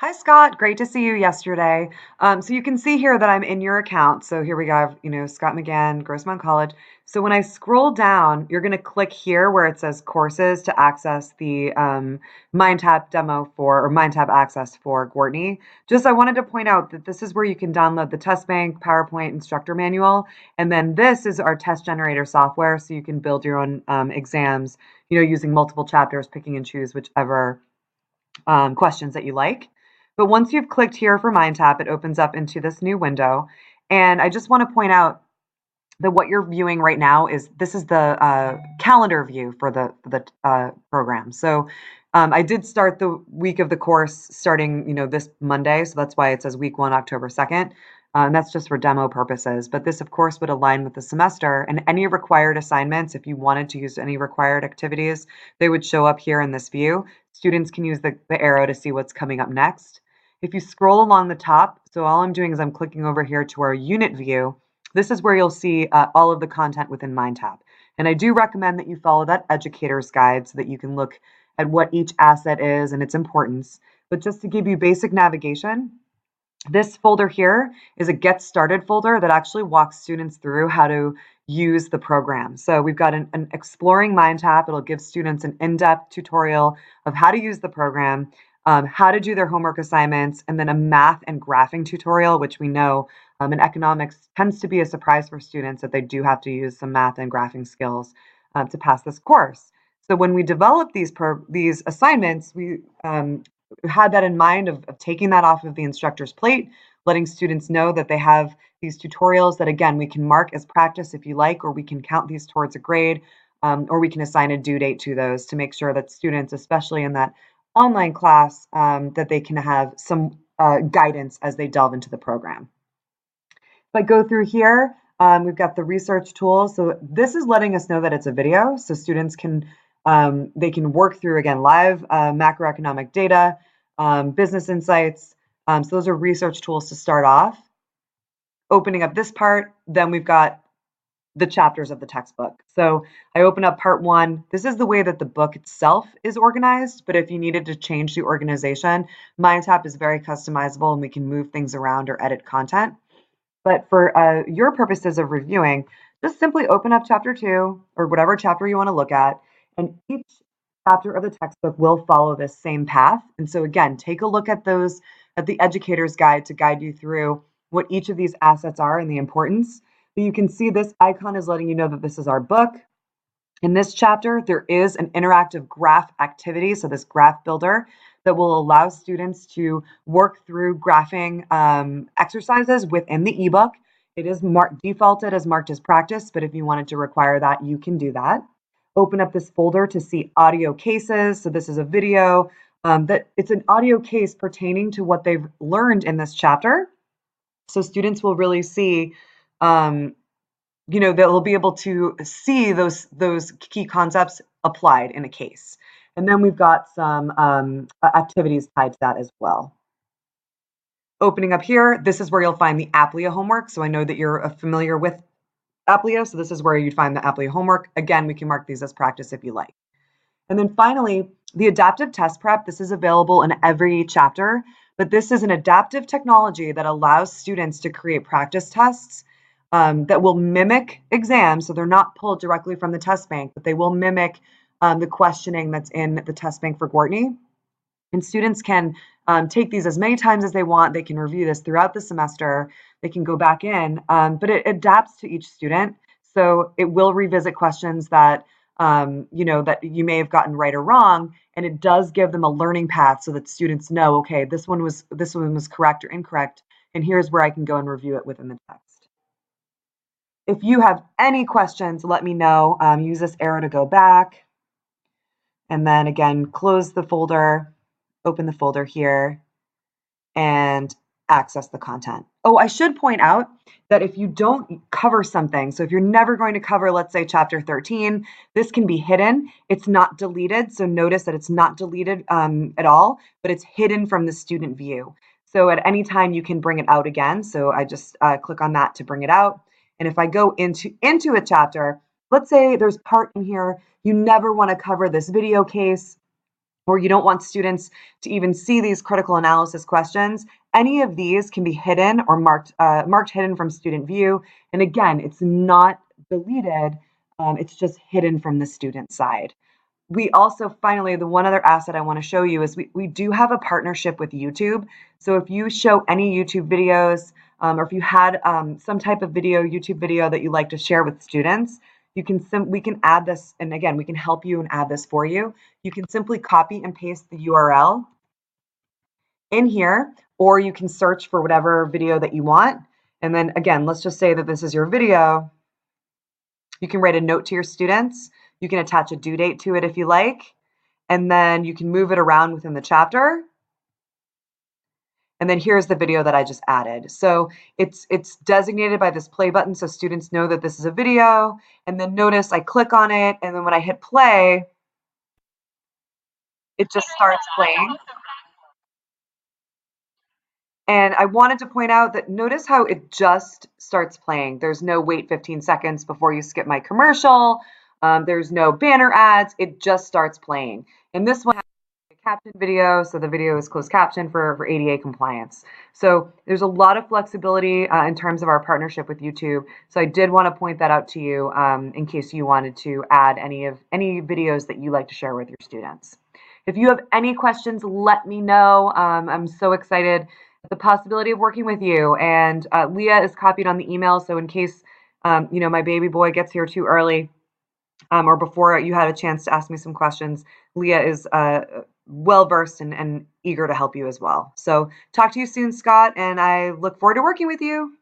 Hi, Scott. Great to see you yesterday. So you can see here that I'm in your account. So here we go, Scott McGann, Grossmont College. So when I scroll down, you're going to click here where it says courses to access the MindTap demo or MindTap access for Gortney. I wanted to point out that this is where you can download the test bank, PowerPoint, instructor manual, and then this is our test generator software, so you can build your own exams, using multiple chapters, picking and choose whichever questions that you like. But once you've clicked here for MindTap, it opens up into this new window. And I just want to point out that what you're viewing right now this is the calendar view for the program. So I did start the week of the course starting, this Monday. So that's why it says week 1, October 2nd. That's just for demo purposes. But this, of course, would align with the semester. And any required assignments, if you wanted to use any required activities, they would show up here in this view. Students can use the arrow to see what's coming up next. If you scroll along the top, so all I'm doing is I'm clicking over here to our unit view. This is where you'll see all of the content within MindTap. And I do recommend that you follow that educator's guide so that you can look at what each asset is and its importance. But just to give you basic navigation, this folder here is a Get Started folder that actually walks students through how to use the program. So we've got an Exploring MindTap. It'll give students an in-depth tutorial of how to use the program, how to do their homework assignments, and then a math and graphing tutorial, which we know in economics tends to be a surprise for students that they do have to use some math and graphing skills to pass this course. So when we develop these assignments, we had that in mind of taking that off of the instructor's plate, letting students know that they have these tutorials that, again, we can mark as practice if you like, or we can count these towards a grade, or we can assign a due date to those to make sure that students, especially in that online class, that they can have some guidance as they delve into the program. If I go through here, we've got the research tools. So this is letting us know that it's a video, so students can they can work through, again, live macroeconomic data, business insights. So those are research tools to start off. Opening up this part, then we've got the chapters of the textbook. So I open up part 1. This is the way that the book itself is organized, but if you needed to change the organization, MindTap is very customizable and we can move things around or edit content. But for your purposes of reviewing, just simply open up chapter 2 or whatever chapter you want to look at, and each chapter of the textbook will follow this same path. And so again, take a look at the educator's guide to guide you through what each of these assets are and the importance. But you can see this icon is letting you know that this is our book. In this chapter, there is an interactive graph activity, so this graph builder that will allow students to work through graphing exercises within the ebook. It is defaulted as marked as practice, but if you wanted to require that, you can do that. Open up this folder to see audio cases. So this is a video that it's an audio case pertaining to what they've learned in this chapter. So students will really see they'll be able to see those key concepts applied in a case. And then we've got some activities tied to that as well. Opening up here, this is where you'll find the Applia homework. So I know that you're familiar with Applia, so this is where you'd find the Applia homework. Again, we can mark these as practice if you like. And then finally, the adaptive test prep. This is available in every chapter, but this is an adaptive technology that allows students to create practice tests that will mimic exams. So they're not pulled directly from the test bank, but they will mimic the questioning that's in the test bank for Gortney. And students can take these as many times as they want. They can review this throughout the semester. They can go back in, but it adapts to each student. So it will revisit questions that that you may have gotten right or wrong, and it does give them a learning path so that students know, okay, this one was correct or incorrect, and here's where I can go and review it within the text. If you have any questions, let me know. Use this arrow to go back. And then again, close the folder, open the folder here, and access the content. Oh, I should point out that if you don't cover something, so if you're never going to cover, let's say, chapter 13, this can be hidden. It's not deleted. So notice that it's not deleted at all, but it's hidden from the student view. So at any time you can bring it out again. So I just click on that to bring it out. And if I go into a chapter, let's say there's part in here you never want to cover this video case or you don't want students to even see these critical analysis questions, any of these can be hidden or marked hidden from student view. And again, it's not deleted, it's just hidden from the student side. We also, finally, the one other asset I want to show you is we do have a partnership with YouTube. So if you show any YouTube videos, or if you had some type of YouTube video that you like to share with students, we can add this, and again, we can help you and add this for you. You can simply copy and paste the URL in here, or you can search for whatever video that you want. And then again, let's just say that this is your video. You can write a note to your students. You can attach a due date to it if you like, and then you can move it around within the chapter. And then here's the video that I just added. So it's designated by this play button so students know that this is a video. And then notice I click on it, and then when I hit play, it just starts playing. And I wanted to point out that notice how it just starts playing. There's no wait 15 seconds before you skip my commercial. There's no banner ads. It just starts playing. And this one has a caption video, so the video is closed caption for ADA compliance. So there's a lot of flexibility in terms of our partnership with YouTube. So I did want to point that out to you in case you wanted to add any videos that you like to share with your students. If you have any questions, let me know. I'm so excited at the possibility of working with you. And Leah is copied on the email, so in case my baby boy gets here too early, or before you had a chance to ask me some questions, Leah is well versed and eager to help you as well. So talk to you soon, Scott, and I look forward to working with you.